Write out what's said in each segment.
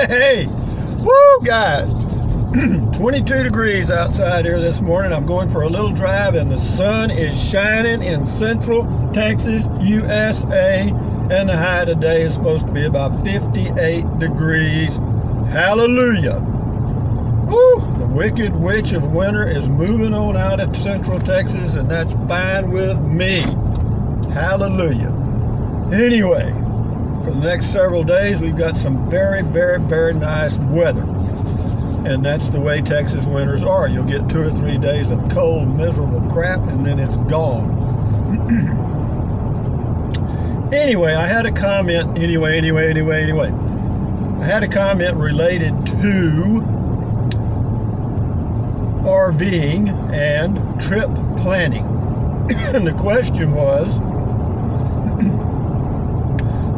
Hey, woo, guys. 22 degrees outside here this morning. I'm going for a little drive and the sun is shining in Central Texas, USA. And the high today is supposed to be about 58 degrees. Hallelujah. Woo, the wicked witch of winter is moving on out of Central Texas, and that's fine with me. Hallelujah. Anyway, for the next several days, we've got some very, very, very nice weather. And that's the way Texas winters are. You'll get 2 or 3 days of cold, miserable crap, and then it's gone. Anyway, I had a comment, anyway. I had a comment related to RVing and trip planning. And the question was,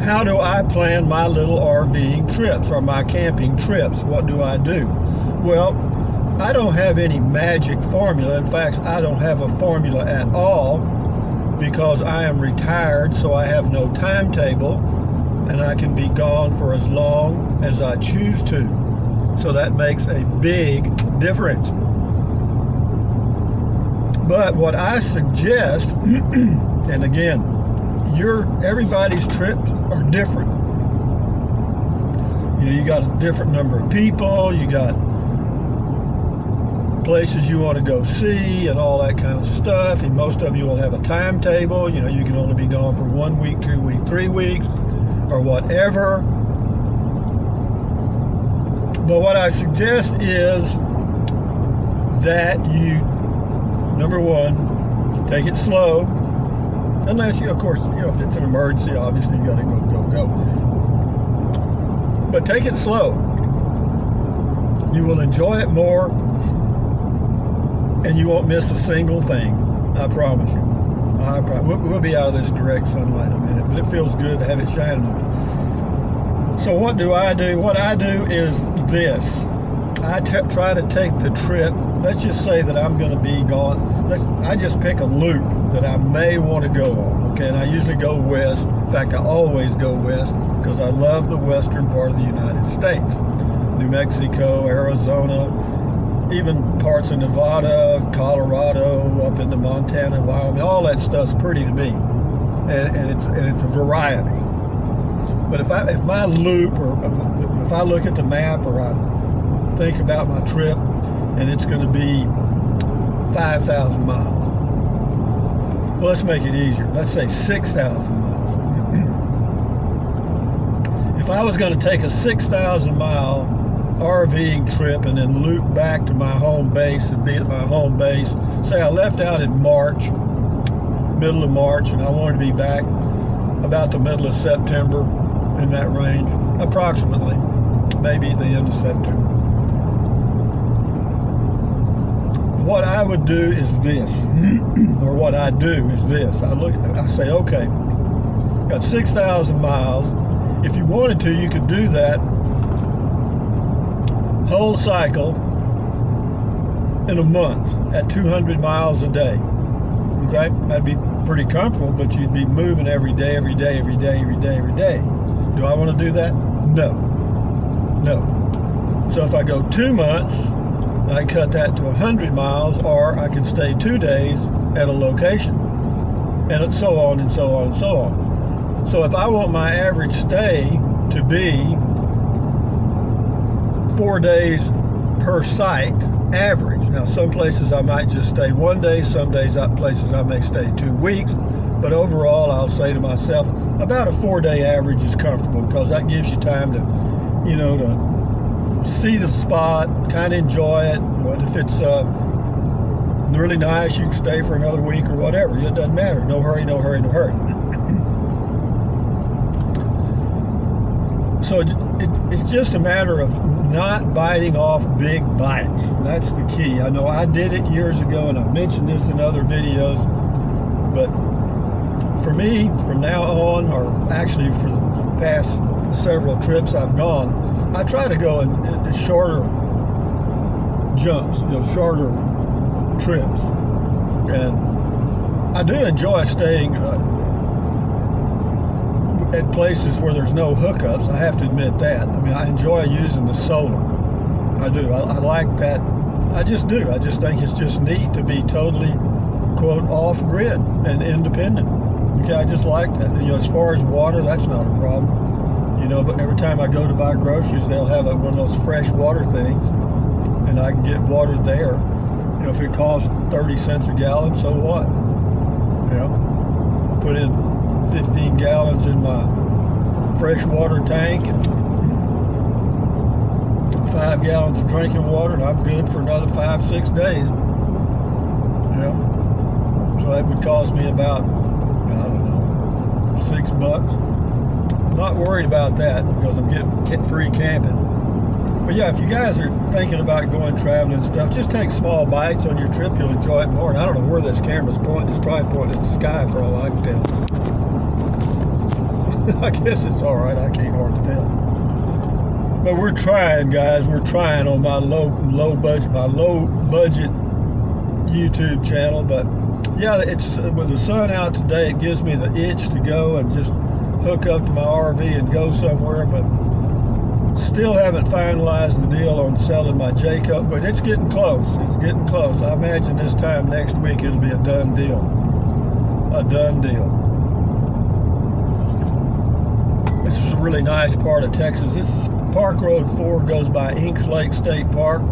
how do I plan my little RVing trips or my camping trips? What do I do? Well, I don't have any magic formula. In fact, I don't have a formula at all because I am retired, so I have no timetable and I can be gone for as long as I choose to. So that makes a big difference. But what I suggest, and again, everybody's trips are different. You know, you got a different number of people, you got places you want to go see and all that kind of stuff, and most of you will have a timetable. You know, you can only be gone for 1 week, 2 weeks, 3 weeks, or whatever. But what I suggest is that you, number one, take it slow. Unless of course, if it's an emergency, obviously you gotta go. But take it slow. You will enjoy it more, and you won't miss a single thing. I promise you. We'll be out of this direct sunlight in a minute, but it feels good to have it shining on me. So what do I do? What I do is this. I try to take the trip. Let's just say that I'm going to be gone. I just pick a loop that I may want to go on. Okay, and I usually go west. In fact, I always go west because I love the western part of the United States. New Mexico, Arizona, even parts of Nevada, Colorado, up into Montana, Wyoming. All that stuff's pretty to me, and it's a variety. But if my loop, or if I look at the map, or I think about my trip, and it's going to be 5,000 miles. Well, let's make it easier. Let's say 6,000 miles. If I was going to take a 6,000 mile RVing trip and then loop back to my home base and be at my home base, say I left out in March, middle of March, and I wanted to be back about the middle of September, in that range, approximately, maybe the end of September. What I would do is this, or what I do is this. I say, okay, got 6,000 miles. If you wanted to, you could do that whole cycle in a month at 200 miles a day. Okay, that'd be pretty comfortable, but you'd be moving every day. Do I want to do that? No. So if I go 2 months, I cut that to 100 miles, or I can stay 2 days at a location, and so on and so on and so on. So if I want my average stay to be 4 days per site, average. Now some places I might just stay 1 day, some places I may stay 2 weeks, but overall I'll say to myself, about a 4-day average is comfortable, because that gives you time to, to see the spot, kind of enjoy it. But if it's really nice, you can stay for another week or whatever. It doesn't matter. No hurry. So it's just a matter of not biting off big bites. That's the key. I know I did it years ago, and I've mentioned this in other videos, but for me, from now on, or actually for the past several trips I've gone, I try to go in shorter jumps, shorter trips. And I do enjoy staying at places where there's no hookups. I have to admit that. I mean, I enjoy using the solar. I do. I like that. I just do. I just think it's just neat to be totally, quote, off-grid and independent. Okay, I just like that. You know, as far as water, that's not a problem. You know, but every time I go to buy groceries, they'll have one of those fresh water things, and I can get water there. You know, if it costs 30 cents a gallon, so what? You know, put in 15 gallons in my fresh water tank and 5 gallons of drinking water, and I'm good for another 5-6 days. You know, so that would cost me about, I don't know, $6. I'm not worried about that because I'm getting free camping. But yeah, if you guys are thinking about going traveling and stuff, just take small bites on your trip. You'll enjoy it more. And I don't know where this camera's pointing. It's probably pointing at the sky for all I can tell. I guess it's all right. I can't hard to tell. But we're trying, guys. We're trying on my low budget YouTube channel. But yeah, it's with the sun out today, it gives me the itch to go and just hook up to my RV and go somewhere. But still haven't finalized the deal on selling my Jacob, but it's getting close. It's getting close. I imagine this time next week it'll be a done deal. A done deal. This is a really nice part of Texas. This is Park Road 4, goes by Inks Lake State Park,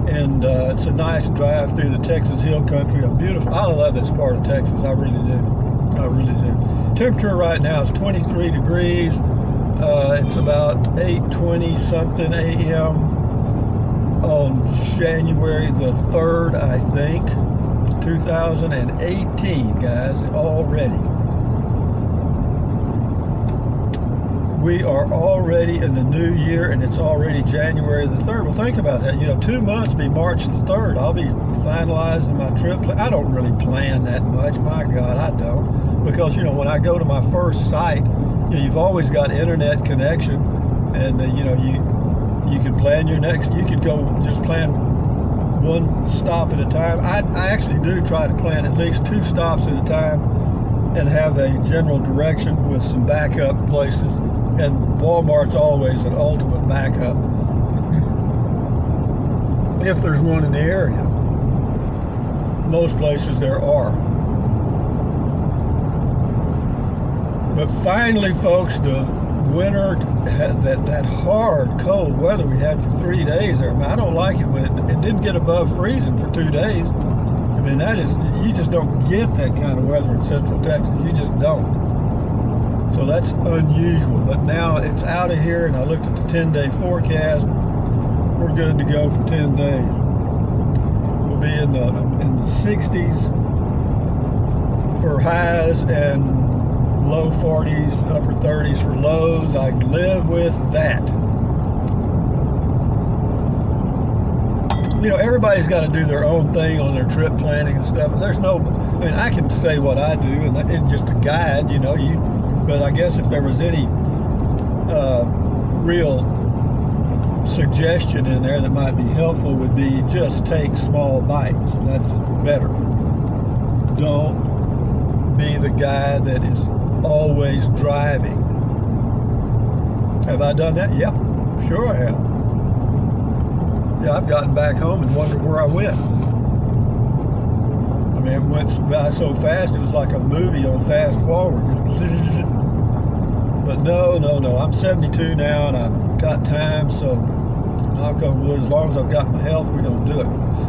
and it's a nice drive through the Texas Hill Country. Beautiful. I love this part of Texas. I really do. I really do. Temperature right now is 23 degrees. It's about 8:20 something a.m. on January the 3rd, I think, 2018, guys, already. We are already in the new year, and it's already January the 3rd. Well, think about that. You know, 2 months be March the 3rd. I'll be finalizing my trip. I don't really plan that much. My God, I don't. Because, you know, when I go to my first site, you know, you've always got internet connection, and you know, you can plan your next. You could go just plan one stop at a time. I actually do try to plan at least 2 stops at a time, and have a general direction with some backup places. And Walmart's always an ultimate backup if there's one in the area. Most places there are. But finally, folks, the winter, that hard, cold weather we had for 3 days there, I don't like it when it didn't get above freezing for 2 days. I mean, that is, you just don't get that kind of weather in Central Texas. You just don't. So that's unusual. But now it's out of here, and I looked at the 10-day forecast. We're good to go for 10 days. We'll be in the 60s for highs and low 40s, upper 30s for lows. I live with that. You know, everybody's got to do their own thing on their trip planning and stuff. There's no, I mean, I can say what I do, and it's just a guide, you know. But I guess if there was any real suggestion in there that might be helpful, would be just take small bites. That's better. Don't be the guy that is always driving. Have I done that? Yeah, sure I have. Yeah, I've gotten back home and wondered where I went. I mean, it went by so fast, it was like a movie on fast forward. But no, I'm 72 now, and I've got time, so knock on wood, as long as I've got my health, we're going to do it.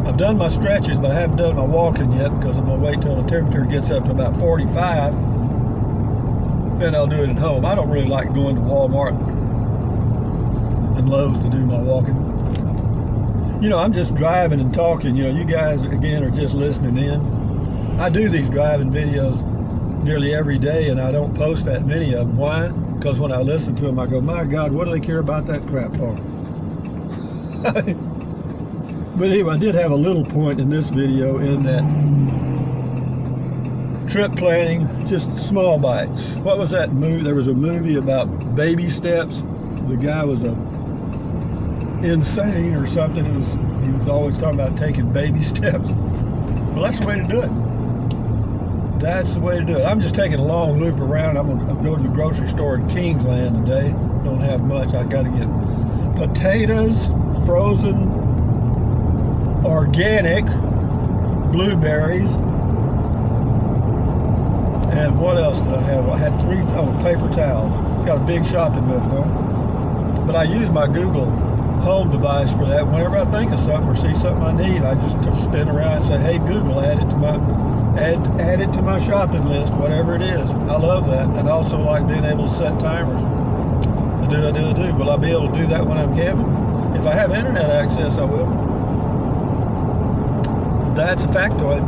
I've done my stretches, but I haven't done my walking yet, because I'm going to wait till the temperature gets up to about 45. Then I'll do it at home. I don't really like going to Walmart and Lowe's to do my walking. You know, I'm just driving and talking. You know, you guys, again, are just listening in. I do these driving videos nearly every day, and I don't post that many of them. Why? Because when I listen to them, I go, my God, what do they care about that crap for? But anyway, I did have a little point in this video in that trip planning, just small bites. What was that movie? There was a movie about baby steps. The guy was insane or something. He was always talking about taking baby steps. Well, that's the way to do it. That's the way to do it. I'm just taking a long loop around. I'm gonna go to the grocery store in Kingsland today. Don't have much. I got to get potatoes, frozen, organic, blueberries, and what else did I have? I had paper towels. Got a big shopping list though. But I use my Google Home device for that. Whenever I think of something or see something I need, I just spin around and say, "Hey Google, add it to my shopping list," whatever it is. I love that, and I also like being able to set timers. I do. Will I be able to do that when I'm camping? If I have internet access, I will. That's a factoid.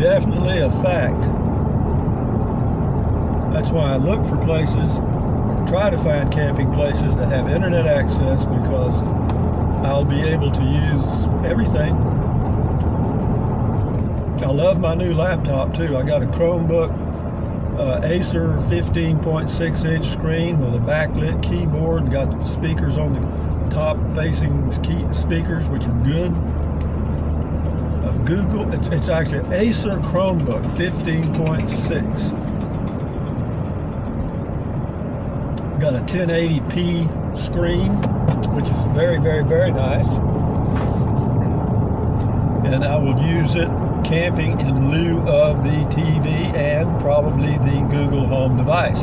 Definitely a fact. That's why I look for places, or try to find camping places that have internet access, because I'll be able to use everything. I love my new laptop too. I got a Chromebook, Acer 15.6-inch screen with a backlit keyboard. Got the speakers on the top facing speakers, which are good. Google, it's actually an Acer Chromebook 15.6. Got a 1080p screen, which is very, very, very nice. And I will use it camping in lieu of the TV and probably the Google Home device,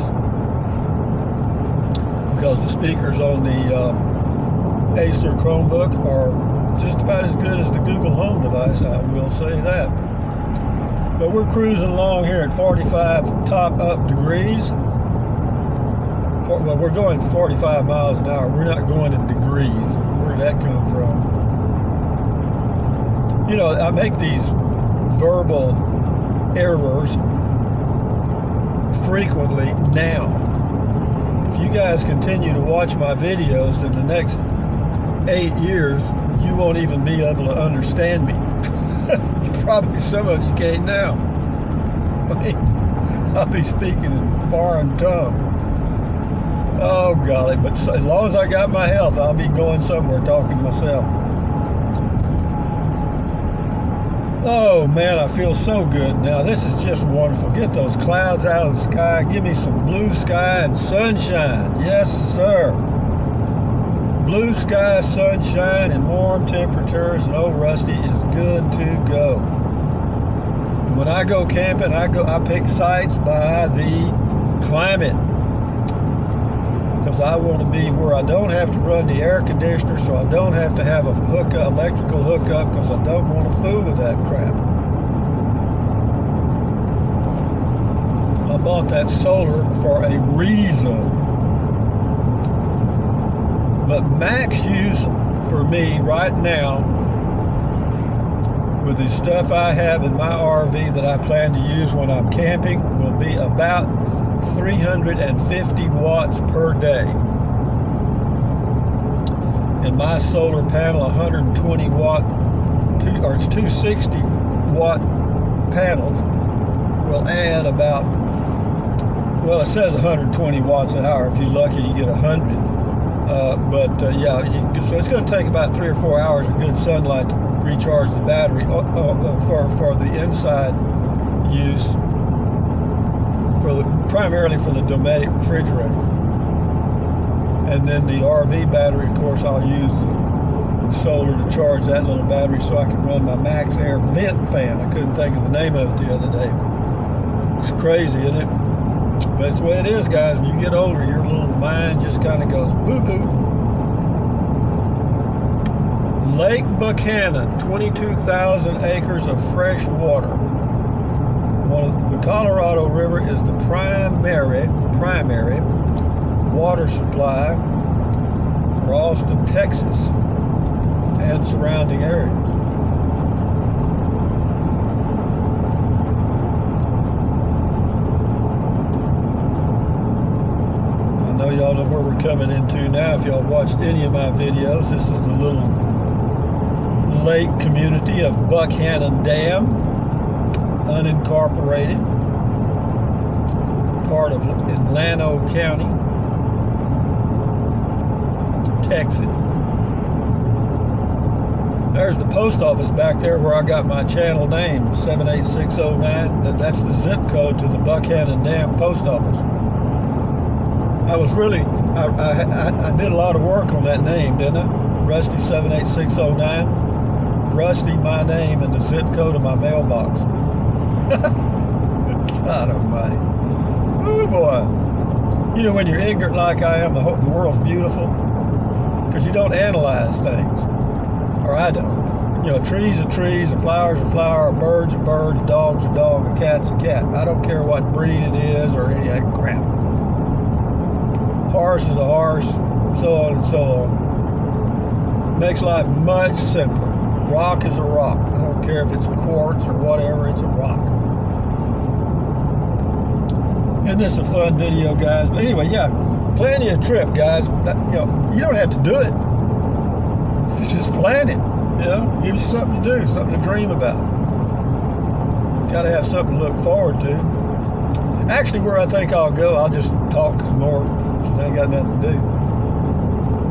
because the speakers on the Acer Chromebook are just about as good as the Google Home device, I will say that. But we're cruising along here at 45 top up degrees. Well, we're going 45 miles an hour. We're not going in degrees. Where did that come from? You know, I make these verbal errors frequently now. If you guys continue to watch my videos in the next 8 years, you won't even be able to understand me. Probably some of you can't now. I mean, I'll be speaking in foreign tongue. Oh golly, but as long as I got my health, I'll be going somewhere talking to myself. Oh man, I feel so good now. This is just wonderful. Get those clouds out of the sky. Give me some blue sky and sunshine. Yes, sir. Blue sky, sunshine, and warm temperatures, and old Rusty is good to go. When I go camping, I pick sites by the climate, because I want to be where I don't have to run the air conditioner, so I don't have to have a electrical hookup, because I don't want to fool with that crap. I bought that solar for a reason. But max use for me right now, with the stuff I have in my RV that I plan to use when I'm camping, will be about 350 watts per day. And my solar panel, 120 watt, or it's 260 watt panels, will add about, well, it says 120 watts an hour. If you're lucky, you get 100. Yeah, so it's going to take about 3 or 4 hours of good sunlight to recharge the battery for the inside use, primarily for the domestic refrigerator. And then the RV battery, of course, I'll use the solar to charge that little battery so I can run my Max Air vent fan. I couldn't think of the name of it the other day. It's crazy, isn't it? But it's the way it is, guys. When you get older, your little mind just kind of goes boo-boo. Lake Buchanan, 22,000 acres of fresh water. The Colorado River is the primary water supply for Austin, Texas, and surrounding areas. Y'all know where we're coming into now. If y'all watched any of my videos, this is the little lake community of Buchanan Dam, unincorporated, part of Llano County, Texas. There's the post office back there where I got my channel name, 78609. That's the zip code to the Buchanan Dam post office. I was really, I did a lot of work on that name, didn't I? Rusty 78609. Rusty, my name, and the zip code of my mailbox. God almighty. Oh boy. You know, when you're ignorant like I am, the world's beautiful. Because you don't analyze things. Or I don't. You know, trees are trees, a flower's a flower, a bird's a bird, a dog's a dog, a cat's a cat. I don't care what breed it is or any of that crap. Horse is a horse, so on and so on. Makes life much simpler. Rock is a rock. I don't care if it's quartz or whatever, it's a rock. Isn't this a fun video, guys? But anyway, yeah, plan you a trip, guys. You know, you don't have to do it. Just plan it. You know, gives you something to do, something to dream about. Got to have something to look forward to. Actually, where I think I'll go, I'll just talk some more because I ain't got nothing to do.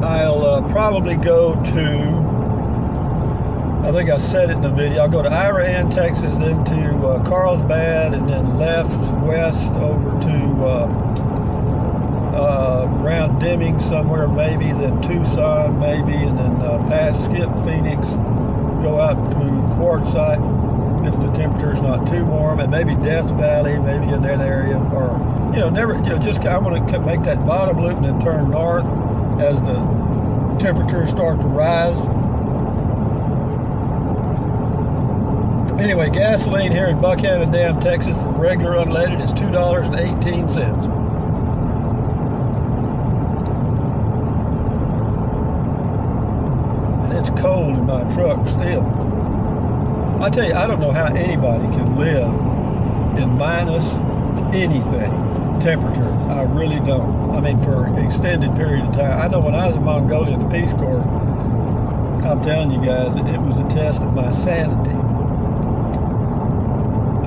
I'll probably go to, I think I said it in the video, I'll go to Rv'Ing, Texas, then to Carlsbad, and then left west over to around Deming somewhere maybe, then Tucson maybe, and then past Skip, Phoenix, go out to Quartzsite if the temperature's not too warm, and maybe Death Valley, maybe in that area, or just I want to make that bottom loop and then turn north as the temperatures start to rise. Anyway, gasoline here in Buchanan Dam, Texas, for regular unleaded is $2.18. And it's cold in my truck still. I tell you, I don't know how anybody can live in minus anything temperature. I really don't. I mean, for an extended period of time. I know when I was in Mongolia in the Peace Corps, I'm telling you guys, it was a test of my sanity.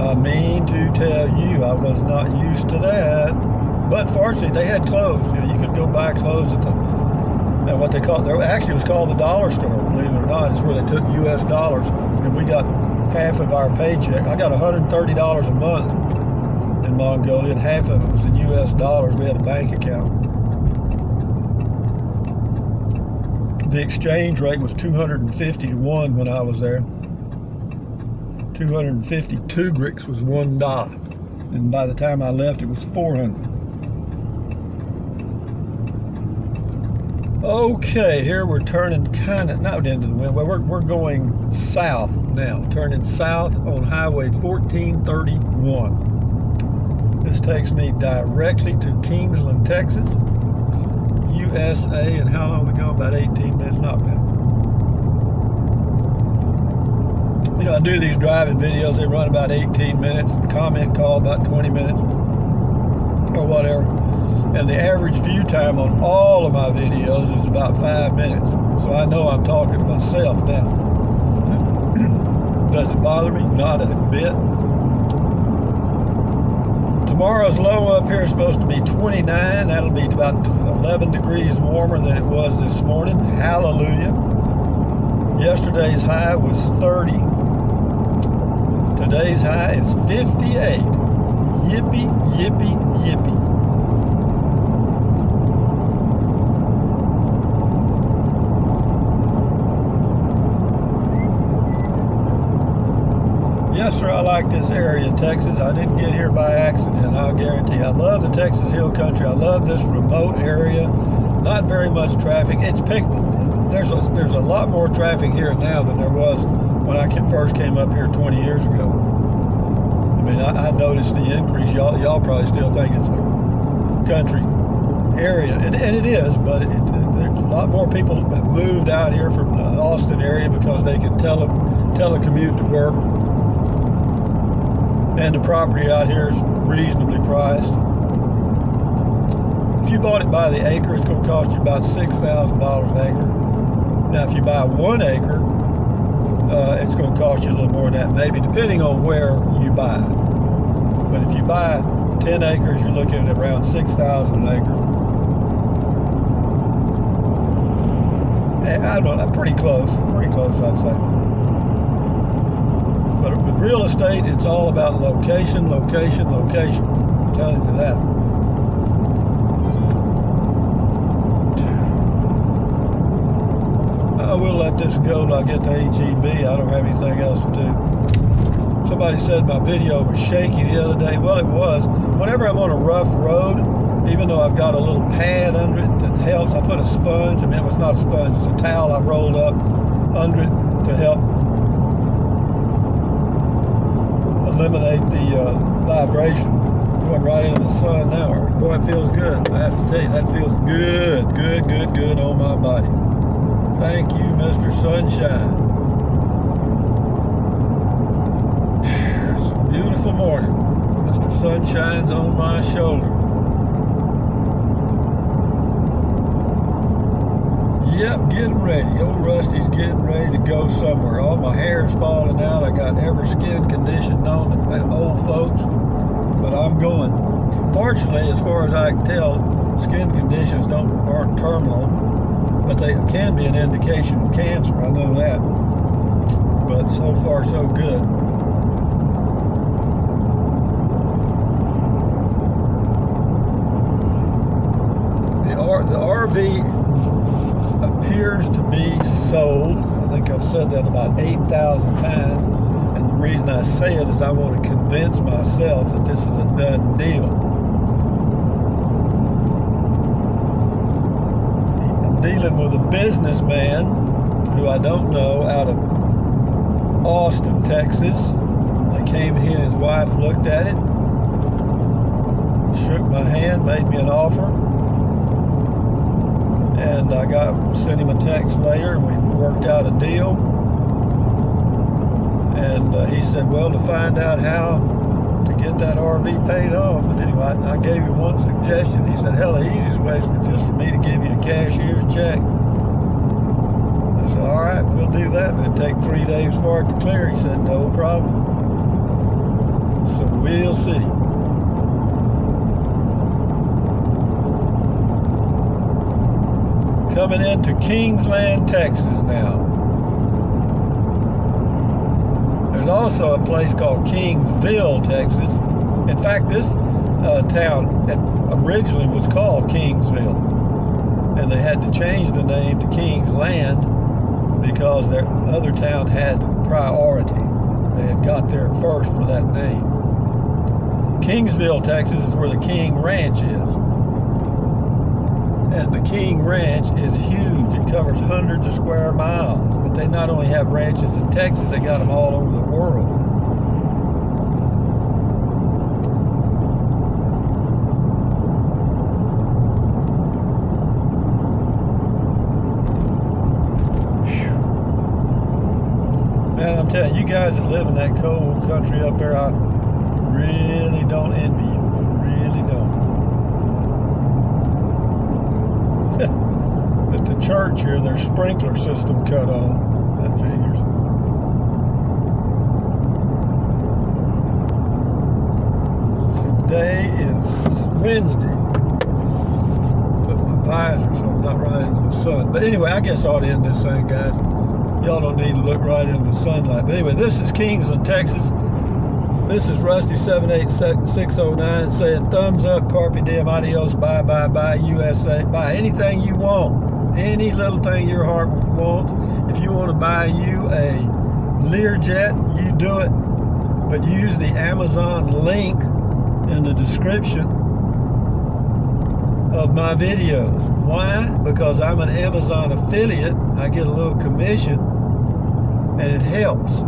I mean to tell you, I was not used to that. But fortunately, they had clothes. You know, you could go buy clothes at the, what they call it, actually it was called the dollar store, believe it or not. It's where they took U.S. dollars. And we got half of our paycheck. I got $130 a month in Mongolia, and half of it was in U.S. dollars. We had a bank account. The exchange rate was 250 to 1 when I was there. 250 tugriks was $1, and by the time I left, it was 400. Okay, here we're turning kind of not into the wind. Well, we're going south now, turning south on Highway 1431. This takes me directly to Kingsland, Texas, USA. And how long we go? About 18 minutes. Not bad. You know, I do these driving videos, they run about 18 minutes, the comment call about 20 minutes, or whatever. And the average view time on all of my videos is about 5 minutes. So I know I'm talking to myself now. Does it bother me? Not a bit. Tomorrow's low up here is supposed to be 29. That'll be about 11 degrees warmer than it was this morning. Hallelujah. Yesterday's high was 30. Today's high is 58. Yippee, yippee, yippee. Yes, sir, I like this area in Texas. I didn't get here by accident, I'll guarantee. I love the Texas Hill Country. I love this remote area. Not very much traffic. It's picked. There's a lot more traffic here now than there was when I first came up here 20 years ago. I mean, I noticed the increase. Y'all probably still think it's a country area, and it is, but there's a lot more people have moved out here from the Austin area because they can telecommute to work, and the property out here is reasonably priced. If you bought it by the acre, it's going to cost you about $6,000 an acre. Now, if you buy 1 acre, it's going to cost you a little more than that, maybe, depending on where you buy it. But if you buy 10 acres, you're looking at around $6,000 an acre. I don't know, pretty close I'd say. But with real estate, it's all about location, location, location. I'm telling you that. I will let this go till I get to HEB. I don't have anything else to do. Somebody said my video was shaky the other day. Well, it was. Whenever I'm on a rough road, even though I've got a little pad under it that helps, I put a sponge. I mean, it was not a sponge, it's a towel I rolled up under it to help eliminate the vibration. Going right into the sun now. Boy, it feels good. I have to tell you, that feels good, good on my body. Thank you, Mr. Sunshine. It's a beautiful morning. Mr. Sunshine's on my shoulder. Yep, getting ready. Old Rusty's getting ready to go somewhere. All my hair's falling out. I got every skin condition known to old folks, but I'm going. Fortunately, as far as I can tell, skin conditions aren't terminal, but they can be an indication of cancer. I know that. But so far, so good. The RV appears to be sold. I think I've said that about 8,000 times. And the reason I say it is I want to convince myself that this is a done deal. I'm dealing with a businessman who I don't know out of Austin, Texas. I came here, his wife looked at it, shook my hand, made me an offer. And I sent him a text later, and we worked out a deal. And he said, well, to find out how to get that RV paid off. But anyway, I gave him one suggestion. He said, hell, the easiest way is just for me to give you the cashier's check. I said, all right, we'll do that, but it'd take 3 days for it to clear. He said, no problem. So we'll see. Coming into Kingsland, Texas now. There's also a place called Kingsville, Texas. In fact, this town originally was called Kingsville. And they had to change the name to Kingsland because their other town had priority. They had got there first for that name. Kingsville, Texas is where the King Ranch is. And the King Ranch is huge. It covers hundreds of square miles. But they not only have ranches in Texas, they got them all over the world. Man, I'm telling you, you guys that live in that cold country up there, I really don't envy you. I really don't. At the church here, their sprinkler system cut on. That figures. Today is Wednesday. Put my visor so I'm not right into the sun. But anyway, I guess I ought to end this thing, guys. Y'all don't need to look right into the sunlight. But anyway, this is Kingsland, Texas. This is Rusty 78609 saying thumbs up, carpe diem, adios, bye, bye, bye, USA. Buy anything you want. Any little thing your heart wants. If you want to buy you a Learjet, you do it. But use the Amazon link in the description of my videos. Why? Because I'm an Amazon affiliate. I get a little commission, and it helps.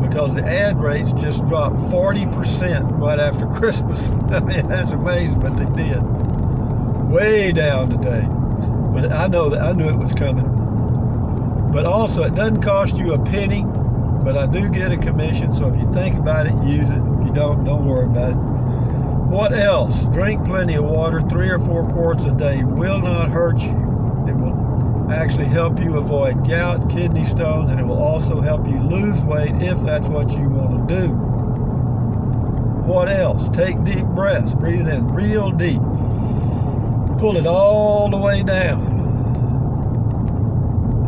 Because the ad rates just dropped 40% right after Christmas. I mean, that's amazing, but they did. Way down today. But I knew it was coming. But also, it doesn't cost you a penny, but I do get a commission, so if you think about it, use it. If you don't worry about it. What else? Drink plenty of water. 3 or 4 quarts a day will not hurt you. It will actually help you avoid gout, kidney stones, and it will also help you lose weight if that's what you want to do. What else? Take deep breaths. Breathe in real deep. Pull it all the way down.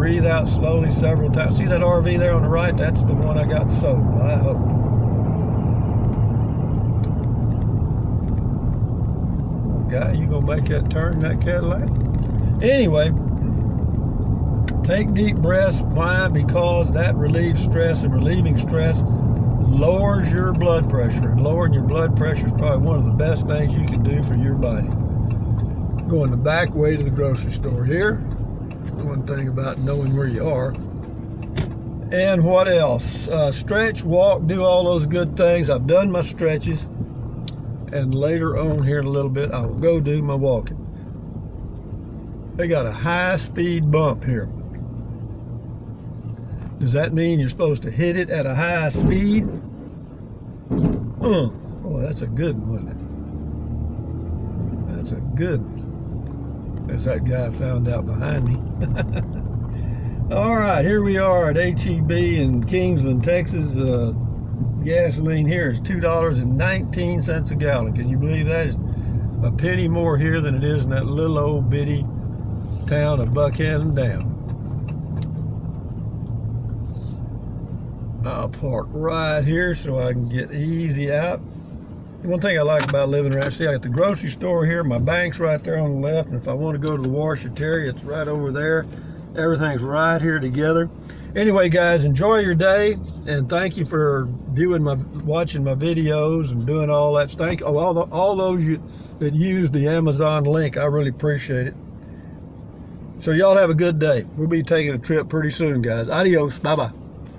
breathe out slowly several times. See that RV there on the right? That's the one I got sold, I hope. Guy, you gonna make that turn in that Cadillac? Anyway, take deep breaths. Why? Because that relieves stress, and relieving stress lowers your blood pressure. And lowering your blood pressure is probably one of the best things you can do for your body. Going the back way to the grocery store here. One thing about knowing where you are. And what else? Stretch, walk, do all those good things. I've done my stretches. And later on here in a little bit, I will go do my walking. They got a high-speed bump here. Does that mean you're supposed to hit it at a high speed? Oh, that's a good one. That's a good one. As that guy found out behind me. All right, here we are at HEB in Kingsland, Texas. Gasoline here is $2.19 a gallon. Can you believe that? It's a penny more here than it is in that little old bitty town of Buckhannon Dam. I'll park right here so I can get easy out. One thing I like about living around, see, I got the grocery store here, my bank's right there on the left, and if I want to go to the washateria, it's right over there. Everything's right here together. Anyway, guys, enjoy your day, and thank you for watching my videos and doing all that. Thank all those that use the Amazon link. I really appreciate it. So y'all have a good day. We'll be taking a trip pretty soon, guys. Adios. Bye-bye.